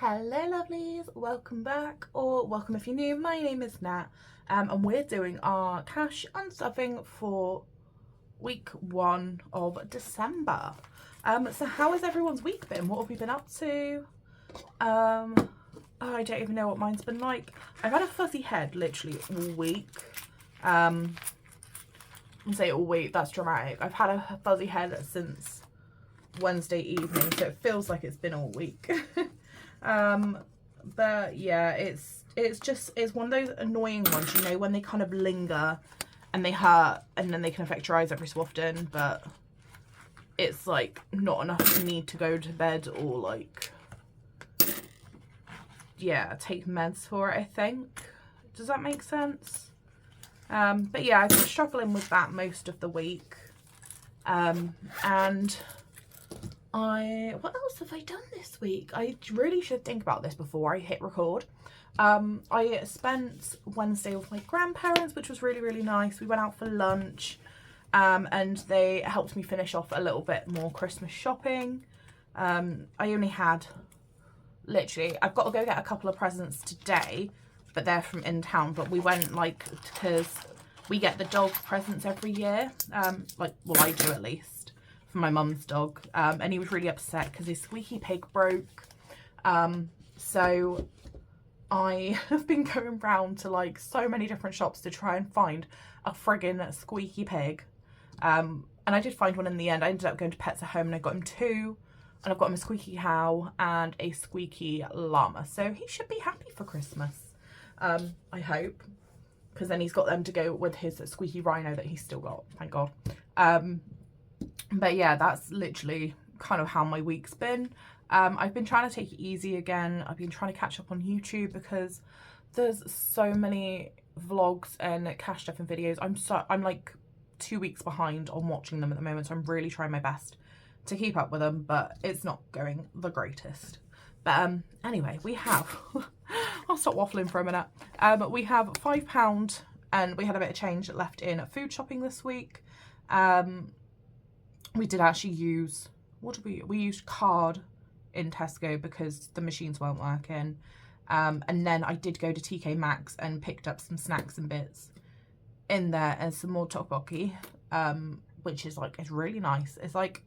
Hello lovelies, welcome back, or welcome if you're new. My name is Nat, and we're doing our cash unstuffing for week 1 of December. So how has everyone's week been? What have we been up to? Oh, I don't even know what mine's been like. I've had a fuzzy head literally all week. I say all week, that's dramatic. I've had a fuzzy head since Wednesday evening, so it feels like it's been all week. But yeah, it's one of those annoying ones, you know, when they kind of linger and they hurt and then they can affect your eyes every so often, but it's like not enough need to go to bed or like, yeah, take meds for it, I think. Does that make sense? But yeah, I've been struggling with that most of the week. And what else have I done this week? I really should think about this before I hit record. I spent Wednesday with my grandparents, which was really, really nice. We went out for lunch, and they helped me finish off a little bit more Christmas shopping. I only had, literally, I've got to go get a couple of presents today, but they're from in town. But we went, like, because we get the dog presents every year. Well, I do at least. For my mum's dog, and he was really upset because his squeaky pig broke. So I have been going round to like so many different shops to try and find a friggin' squeaky pig, and I did find one in the end. I ended up going to Pets at Home and I got him 2, and I've got him a squeaky cow and a squeaky llama, so he should be happy for Christmas. I hope, because then he's got them to go with his squeaky rhino that he's still got, thank God. But yeah, that's literally kind of how my week's been. I've been trying to take it easy again. I've been trying to catch up on YouTube because there's so many vlogs and cash stuffing videos. I'm like 2 weeks behind on watching them at the moment, so I'm really trying my best to keep up with them, but it's not going the greatest. But anyway, we have I'll stop waffling for a minute. We have £5 and we had a bit of change left in food shopping this week. We did actually use, we used card in Tesco because the machines weren't working. And then I did go to TK Maxx and picked up some snacks and bits in there and some more tteokbokki, which is like, it's really nice. It's like,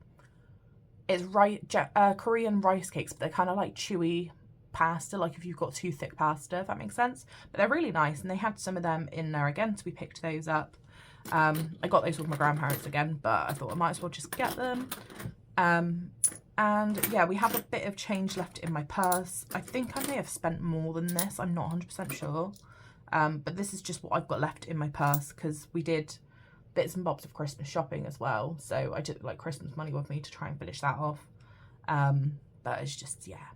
it's Korean rice cakes, but they're kind of like chewy pasta, like if you've got too thick pasta, if that makes sense. But they're really nice, and they had some of them in there again, so we picked those up. I got those with my grandparents again, but I thought I might as well just get them. And yeah, we have a bit of change left in my purse. I think I may have spent more than this, I'm not 100% sure. But this is just what I've got left in my purse because we did bits and bobs of Christmas shopping as well. So I took like Christmas money with me to try and finish that off. But it's just, yeah,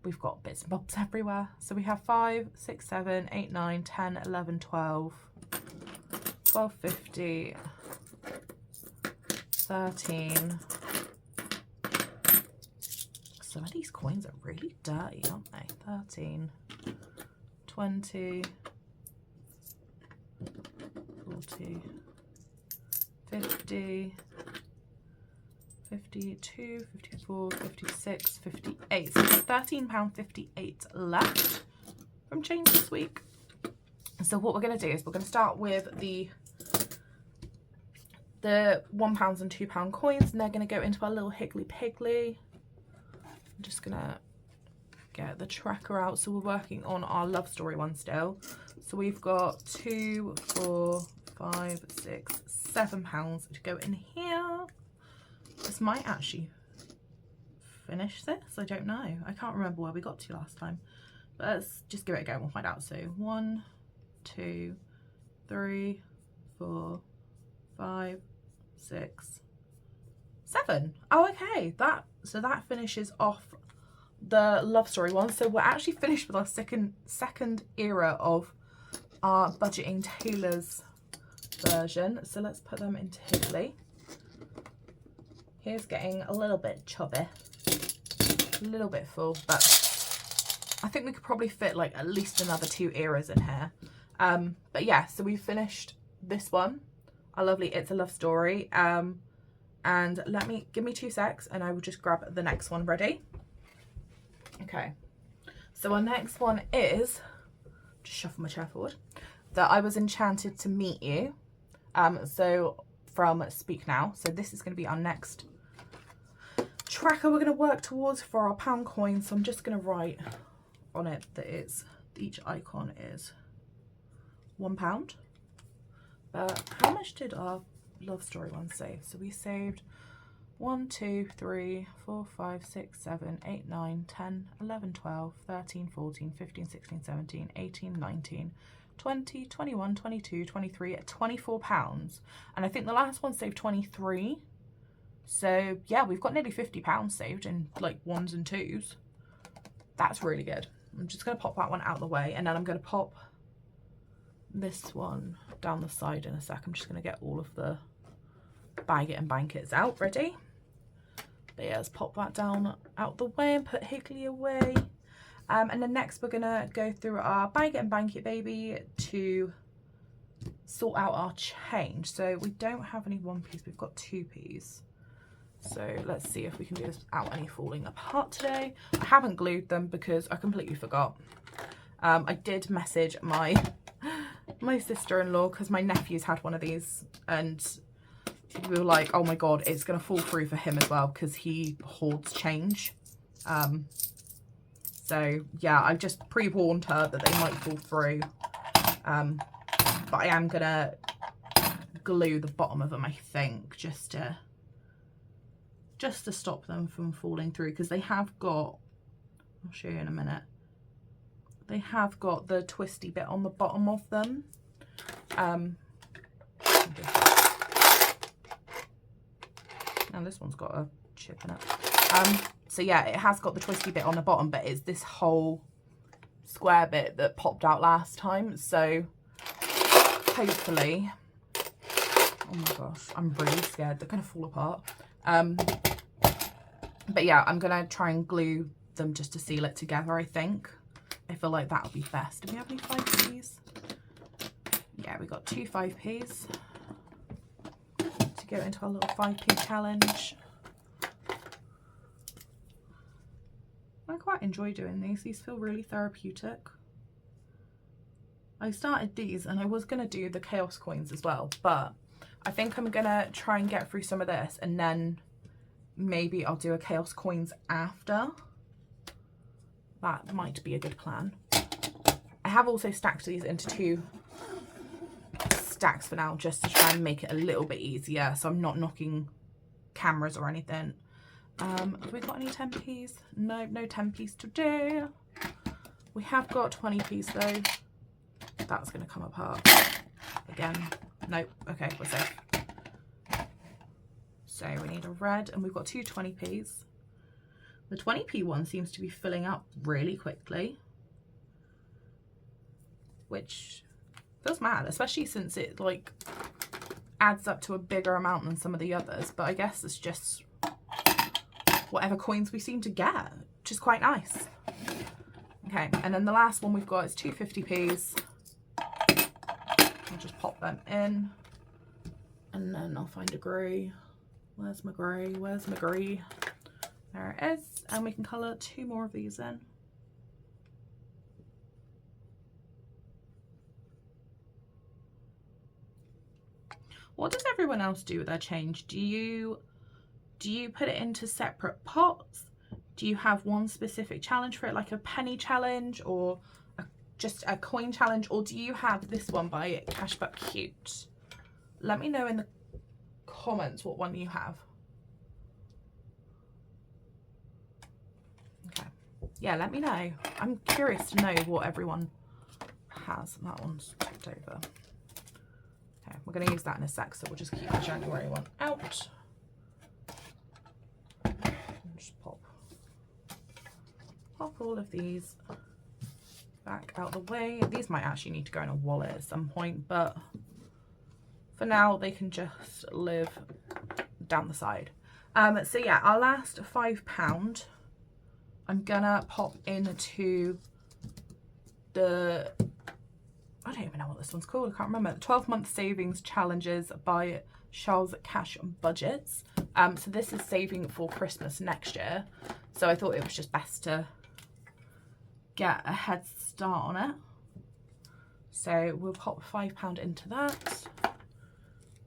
we've got bits and bobs everywhere. So we have 5, 6, 7, 8, 9, 10, 11, 12. 12.50, 13. Some of these coins are really dirty, aren't they? 13, 20, 40, 50, 52, 54, 56, 58. So we've got £13.58 left from change this week. So what we're going to do is we're going to start with the £1 and £2 coins, and they're going to go into our little Higgly Piggly. I'm just going to get the tracker out. So we're working on our love story one still. So we've got 2, 4, 5, 6, £7 to go in here. This might actually finish this. I don't know. I can't remember where we got to last time. But let's just give it a go and we'll find out. So 1, 2, 3, 4, 5, 6, 7. Oh, okay. So that finishes off the love story one. So we're actually finished with our second era of our budgeting tailors version. So let's put them into Higgly. Here's getting a little bit chubby, a little bit full, but I think we could probably fit like at least another 2 eras in here. But yeah, so we've finished this one, our lovely It's a Love Story. And give me 2 secs and I will just grab the next one ready. Okay, So our next one is, just shuffle my chair forward, that I was enchanted to meet you. So from Speak Now. So this is going to be our next tracker we're going to work towards for our pound coin. So I'm just going to write on it that each icon is £1. But how much did our love story one save? So we saved 1, 2, 3, 4, 5, 6, 7, 8, 9, 10, 11, 12, 13, 14, 15, 16, 17, 18, 19, 20, 21, 22, 23, at £24. And I think the last one saved 23. So yeah, we've got nearly £50 saved in like ones and twos. That's really good. I'm just going to pop that one out of the way, and then I'm going to pop this one down the side in a sec. I'm just going to get all of the bag it and bank it's out ready. But yeah, let's pop that down out the way and put Higley away. And then next we're going to go through our bag it and bank it baby to sort out our change. So we don't have any 1p, we've got 2p's. So let's see if we can do this without any falling apart today. I haven't glued them because I completely forgot. I did message my sister-in-law because my nephew's had one of these, and we were like, oh my god, it's going to fall through for him as well because he hoards change. So yeah, I've just pre-warned her that they might fall through. But I am going to glue the bottom of them, I think, just to stop them from falling through, because they have got, I'll show you in a minute, they have got the twisty bit on the bottom of them. And this one's got a chip in it. So yeah, it has got the twisty bit on the bottom, but it's this whole square bit that popped out last time. So hopefully, oh my gosh, I'm really scared they're gonna fall apart. But yeah, I'm gonna try and glue them just to seal it together, I think. I feel like that'll be best. Do we have any 5p's? Yeah, we got 2 5p's to go into our little 5p challenge. I quite enjoy doing these. These feel really therapeutic. I started these and I was gonna do the chaos coins as well, but I think I'm gonna try and get through some of this, and then maybe I'll do a chaos coins after. That might be a good plan. I have also stacked these into 2 stacks for now, just to try and make it a little bit easier, so I'm not knocking cameras or anything. Have we got any 10p's? No, no 10p's today. We have got 20p's though. That's going to come apart again. Nope. Okay, we're safe. So we need a red, and we've got 2 20p's. The 20p one seems to be filling up really quickly, which feels mad, especially since it like adds up to a bigger amount than some of the others. But I guess it's just whatever coins we seem to get, which is quite nice. Okay, and then the last one we've got is 2 50p's. I'll just pop them in, and then I'll find a grey. Where's my grey? Where's my grey? There it is. And we can colour 2 more of these in. What does everyone else do with their change? Do you put it into separate pots? Do you have one specific challenge for it, like a penny challenge or just a coin challenge? Or do you have this one by Cash But Cute? Let me know in the comments what one you have. Okay, yeah, let me know. I'm curious to know what everyone has. That one's tipped over. Okay, we're going to use that in a sec, so we'll just keep the January one out. Just pop all of these back out the way. These might actually need to go in a wallet at some point, but for now they can just live down the side. So yeah, our last £5 I'm gonna pop into the, I don't even know what this one's called, I can't remember, the 12-month savings challenges by Charls Cash Budgets. So this is saving for Christmas next year, so I thought it was just best to get a head start on it. So we'll pop £5 into that,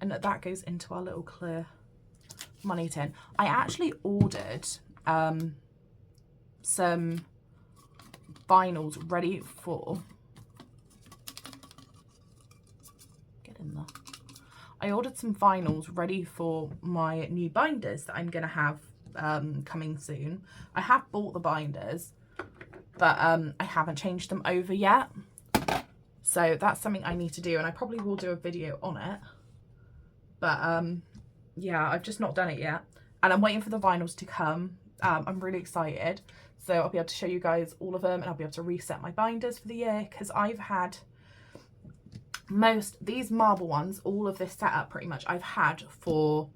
and that goes into our little clear money tin. I actually ordered some vinyls ready for, get in there. I ordered some vinyls ready for my new binders that I'm gonna have coming soon. I have bought the binders, but I haven't changed them over yet. So that's something I need to do, and I probably will do a video on it. But yeah, I've just not done it yet. And I'm waiting for the vinyls to come. I'm really excited. So I'll be able to show you guys all of them, and I'll be able to reset my binders for the year, because I've had these marble ones, all of this setup pretty much, I've had for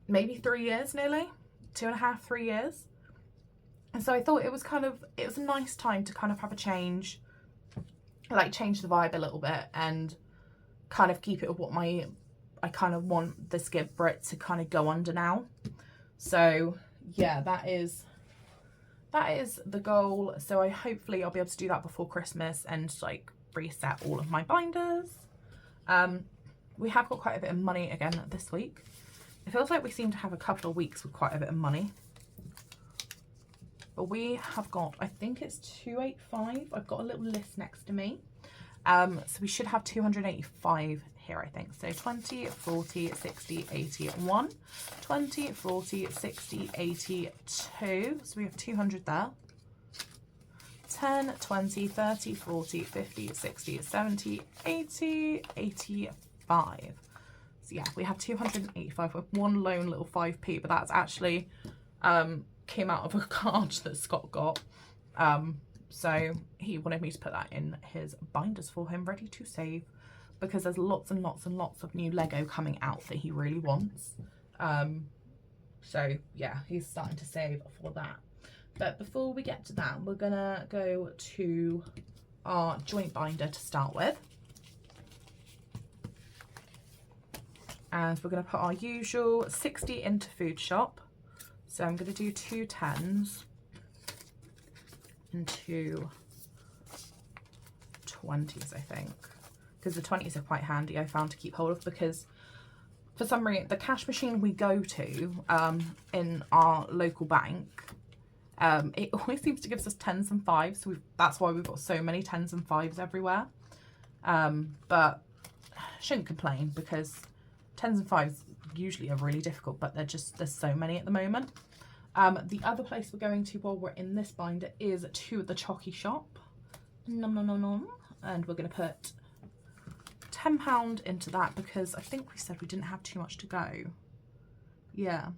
maybe 3 years nearly, 2.5, 3 years. And so I thought it was a nice time to kind of have a change, like change the vibe a little bit, and kind of keep it with what I kind of want the skib Brit to kind of go under now. So yeah, that is the goal. So hopefully I'll be able to do that before Christmas and like reset all of my binders. We have got quite a bit of money again this week. It feels like we seem to have a couple of weeks with quite a bit of money. But we have got, I think it's 285. I've got a little list next to me. So we should have 285 here, I think. So 20, 40, 60, 80, 1, 20, 40, 60, 80, 2. So we have 200 there. 10, 20, 30, 40, 50, 60, 70, 80, 85. So yeah, we have 285 with one lone little 5p, but that's actually came out of a card that Scott got. So he wanted me to put that in his binders for him, ready to save, because there's lots and lots and lots of new Lego coming out that he really wants. So yeah, he's starting to save for that. But before we get to that, we're gonna go to our joint binder to start with. And we're gonna put our usual 60 into food shop. So I'm gonna do 2 10s and 2 20s, I think. Because the 20s are quite handy, I found, to keep hold of, because for some reason, the cash machine we go to in our local bank, it always seems to give us 10s and 5s. So that's why we've got so many 10s and 5s everywhere. But shouldn't complain, because 10s and 5s usually are really difficult, but there's so many at the moment. The other place we're going to while we're in this binder is to the Choccy shop. Nom nom nom nom. And we're going to put £10 into that, because I think we said we didn't have too much to go. Yeah,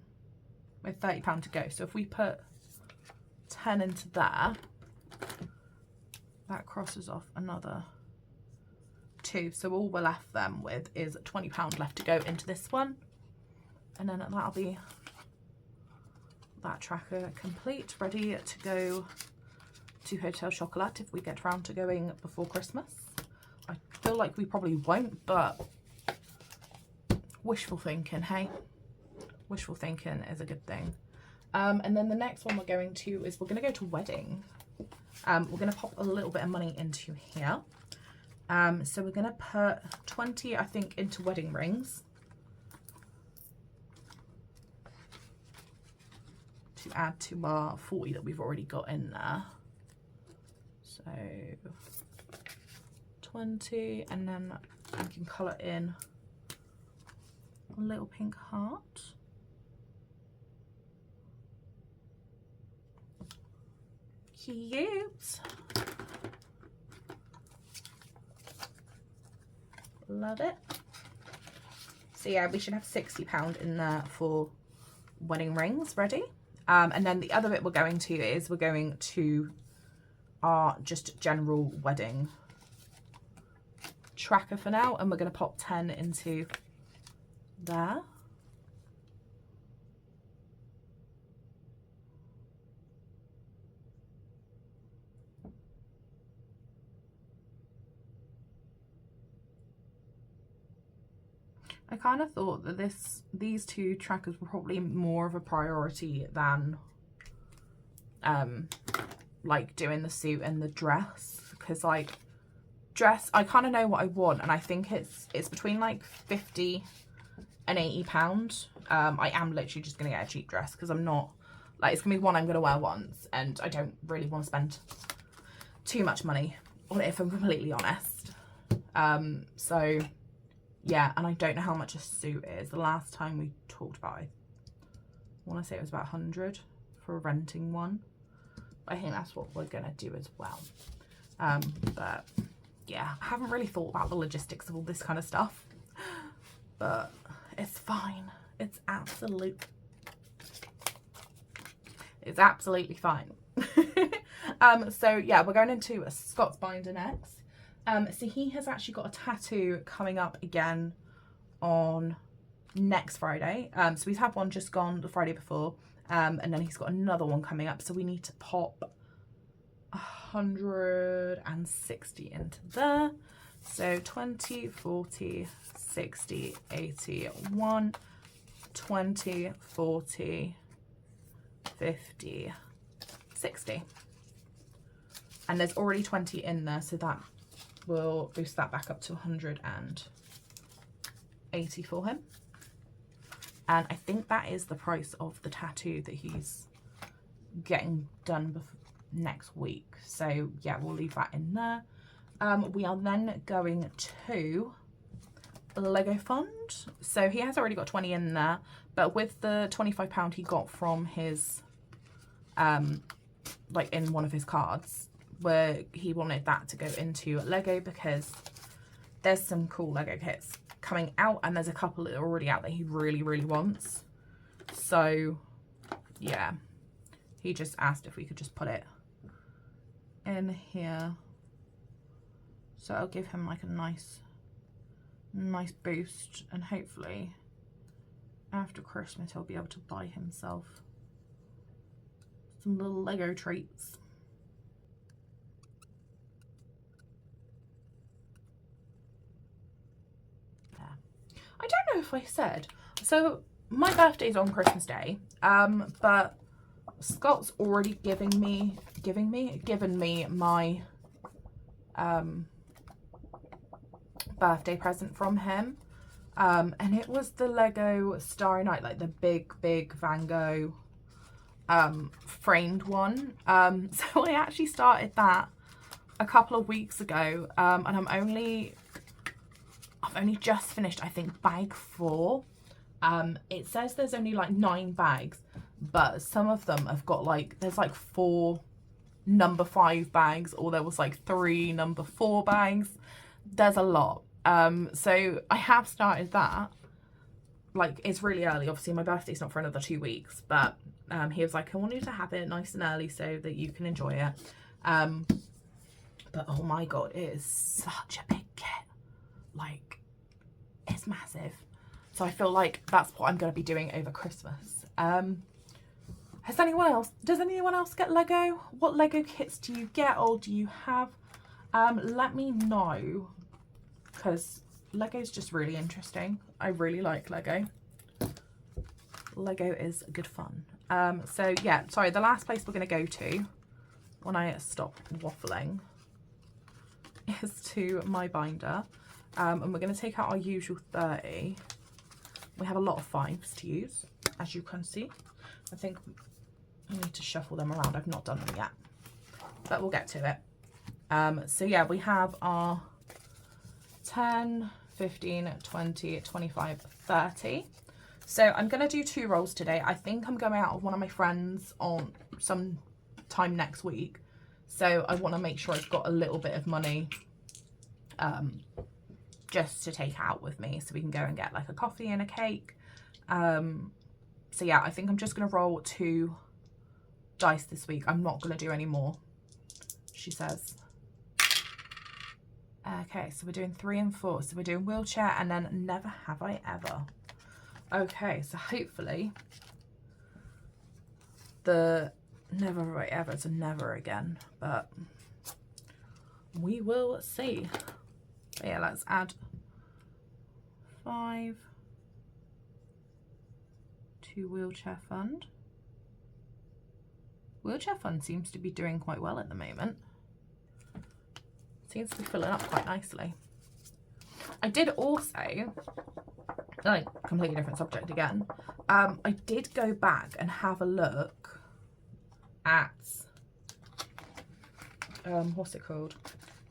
we have £30 to go. So if we put 10 into there, that crosses off another 2. So all we're left then with is £20 left to go into this one. And then that'll be that tracker complete, ready to go to Hotel Chocolat if we get around to going before Christmas. I feel like we probably won't, but wishful thinking, hey? Wishful thinking is a good thing. And then the next one we're going to is we're going to go to wedding. We're going to pop a little bit of money into here. So we're going to put 20, I think, into wedding rings, to add to our 40 that we've already got in there. So 20, and then I can colour in a little pink heart. Cute. Love it. So yeah, we should have £60 in there for wedding rings ready. And then the other bit we're going to is we're going to our just general wedding tracker for now, and we're going to pop 10 into there. I kind of thought that these two trackers were probably more of a priority than like doing the suit and the dress, because like dress, I kind of know what I want, and I think it's between like 50 and 80 pounds. I am literally just gonna get a cheap dress because I'm not like, it's gonna be one I'm gonna wear once, and I don't really want to spend too much money on it, if I'm completely honest. So yeah, and I don't know how much a suit is. The last time we talked about it, I want to say it was about 100 for renting one. I think that's what we're gonna do as well. But yeah, I haven't really thought about the logistics of all this kind of stuff, but it's fine. It's absolutely fine. So yeah, we're going into a Scott's binder next. So he has actually got a tattoo coming up again on next Friday. So he's had one just gone the Friday before, and then he's got another one coming up. So we need to pop 160 into there. So 20, 40, 60, 80, 1, 20, 40, 50, 60. And there's already 20 in there, so that will boost that back up to 180 for him. And I think that is the price of the tattoo that he's getting done next week. So yeah, we'll leave that in there. We are then going to Lego Fund. So he has already got 20 in there, but with the £25 he got from his like in one of his cards, where he wanted that to go into Lego, because there's some cool Lego kits coming out, and there's a couple that are already out that he really wants. So yeah, he just asked if we could just put it in here, so it'll give him like a nice boost, and hopefully after Christmas he'll be able to buy himself some little Lego treats. I don't know if I said, so my birthday's on Christmas Day, but Scott's already given me my birthday present from him, and it was the Lego Starry Night, like the big Van Gogh framed one. So I actually started that a couple of weeks ago, and I've only just finished, I think, bag 4. It says there's only like 9 bags, but some of them have got like, there's like 4 number 5 bags, or there was like 3 number 4 bags. There's a lot. So I have started that. Like, it's really early, obviously my birthday's not for another 2 weeks, but he was like, I want you to have it nice and early so that you can enjoy it. But oh my god, it is such a big kit. Like, it's massive. So I feel like that's what I'm going to be doing over Christmas. Does anyone else get Lego? What Lego kits do you get, or do you have? Let me know, because Lego's just really interesting. I really like Lego. Lego is good fun. So yeah, sorry, the last place we're going to go to when I stop waffling is to my binder. And we're going to take out our usual 30. We have a lot of 5s to use, as you can see. I think I need to shuffle them around. I've not done them yet, but we'll get to it. So yeah, we have our 10, 15, 20, 25, 30. So I'm going to do 2 rolls today. I think I'm going out with one of my friends on some time next week. So I want to make sure I've got a little bit of money just to take out with me, so we can go and get like a coffee and a cake. So yeah, I think I'm just going to roll 2 dice this week. I'm not going to do any more, she says. Okay, so we're doing 3 and 4. So we're doing wheelchair and then never have I ever. Okay, so hopefully the never have I ever is a never again, but we will see. But yeah, let's add 5 to wheelchair fund. Wheelchair Fund seems to be doing quite well at the moment. Seems to be filling up quite nicely. I did also, like, completely different subject again. I did go back and have a look at, what's it called?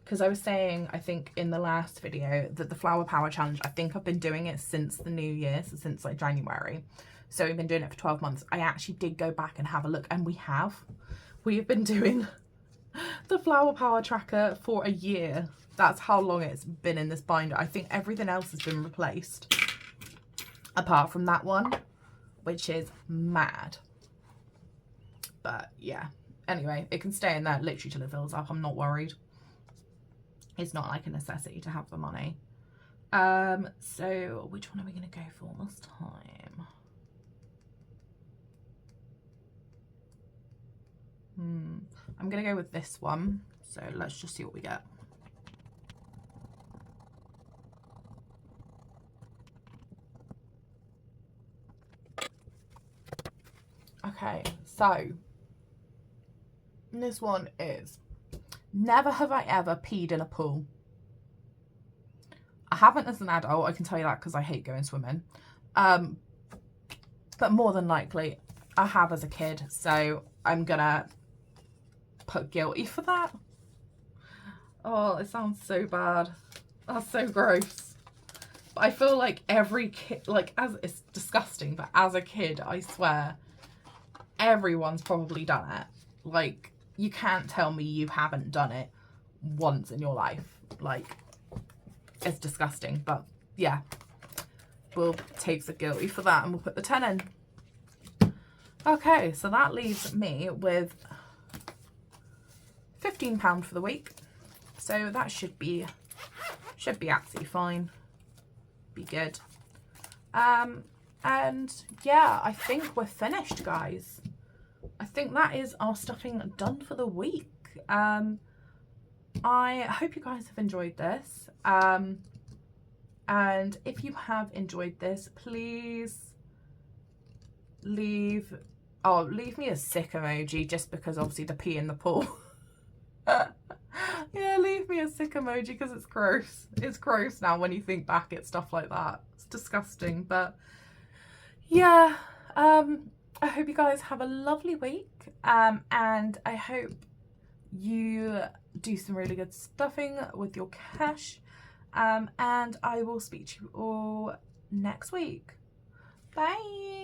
Because I was saying, I think in the last video, that the Flower Power Challenge, I think I've been doing it since the new year, so since like January. So we've been doing it for 12 months. I actually did go back and have a look, and we've been doing the Flower Power tracker for a year. That's how long it's been in this binder. I think everything else has been replaced apart from that one, which is mad. But yeah, anyway, it can stay in there literally till it fills up. I'm not worried. It's not like a necessity to have the money. So which one are we going to go for this time? I'm going to go with this one. So let's just see what we get. Okay, so this one is never have I ever peed in a pool. I haven't as an adult, I can tell you that, because I hate going swimming. But more than likely I have as a kid, so I'm gonna put guilty for that. Oh, it sounds so bad. That's so gross. But I feel like every kid, like, as it's disgusting, but as a kid, I swear, everyone's probably done it. Like, you can't tell me you haven't done it once in your life. Like, it's disgusting, but yeah, we'll take the guilty for that and we'll put the 10 in. Okay, so that leaves me with £15 for the week. So that should be absolutely fine. Be good. And yeah, I think we're finished, guys. I think that is our stuffing done for the week. I hope you guys have enjoyed this. And if you have enjoyed this, please leave me a sick emoji, just because obviously the pee in the pool. Yeah, leave me a sick emoji because it's gross. It's gross now when you think back at stuff like that. It's disgusting, but yeah, I hope you guys have a lovely week, and I hope you do some really good stuffing with your cash, and I will speak to you all next week. Bye.